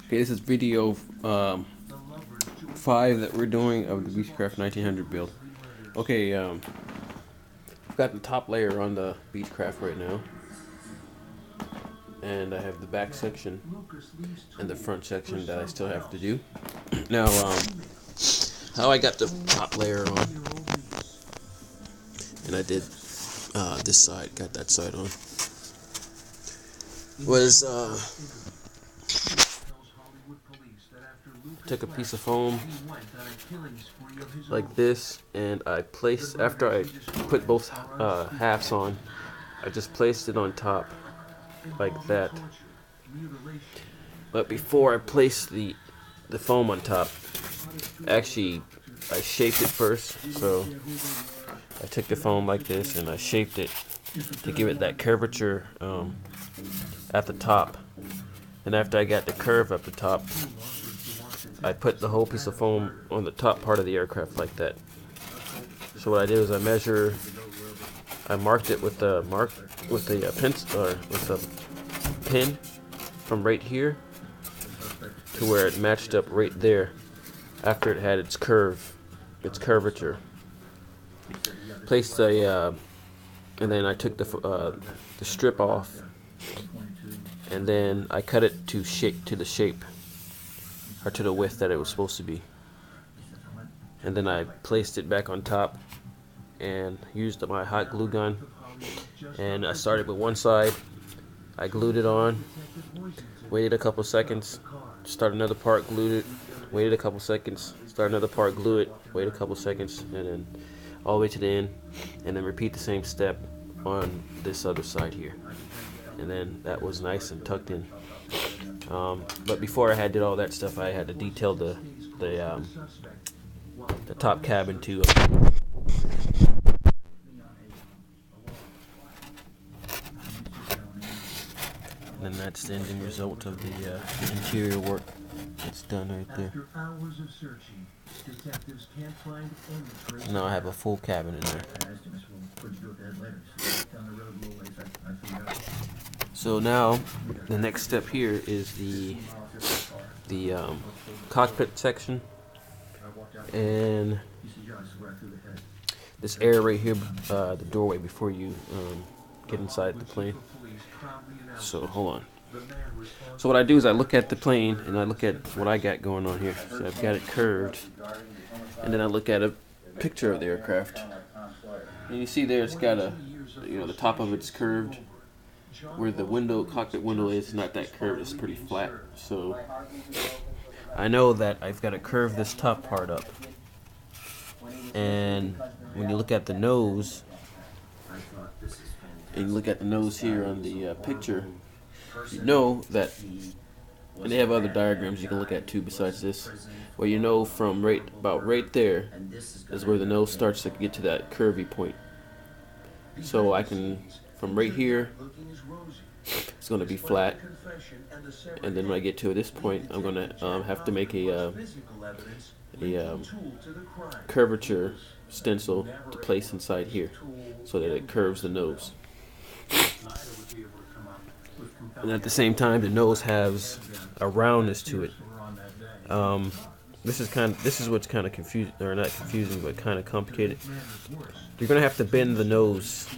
Okay, this is video 5 that we're doing of the Beechcraft 1900 build. Okay, I've got the top layer on the Beechcraft right now, and I have the back section and the front section that I still have to do. Now, how I got the top layer on, and I did this side, got that side on, was took a piece of foam like this, and I placed, after I put both halves on, I just placed it on top like that. But before I placed the foam on top, actually I shaped it first. So I took the foam like this and I shaped it to give it that curvature at the top. And after I got the curve up the top, I put the whole piece of foam on the top part of the aircraft like that. So what I did was I marked it with the pencil, or with a pin from right here to where it matched up right there after it had its curvature. Placed and then I took the strip off, and then I cut it to the shape, or to the width that it was supposed to be. And then I placed it back on top and used my hot glue gun, and I started with one side. I glued it on, waited a couple seconds, start another part, glued it, waited a couple seconds, start another part, glue it, wait a couple seconds, and then all the way to the end, and then repeat the same step on this other side here. And then that was nice and tucked in. But before I did all that stuff, I had to detail the top cabin too. And that's the ending result of the interior work that's done right there. Now I have a full cabin in there. So now the next step here is the cockpit section, and this area right here, the doorway before you get inside the plane. So hold on. So what I do is I look at the plane and I look at what I got going on here. So I've got it curved, and then I look at a picture of the aircraft, and you see there it's got the top of it's curved. Where the cockpit window is not that curved, it's pretty flat. So I know that I've got to curve this top part up. And when you look at the nose, and you look at the nose here on the picture, you know that, and they have other diagrams you can look at too besides this, where you know from about right there is where the nose starts to get to that curvy point. So I can, from right here, it's going to be flat, and then when I get to this point, I'm going to have to make a curvature stencil to place inside here so that it curves the nose. And at the same time, the nose has a roundness to it. This is what's kind of confusing, or not confusing, but kind of complicated. You're going to have to bend the nose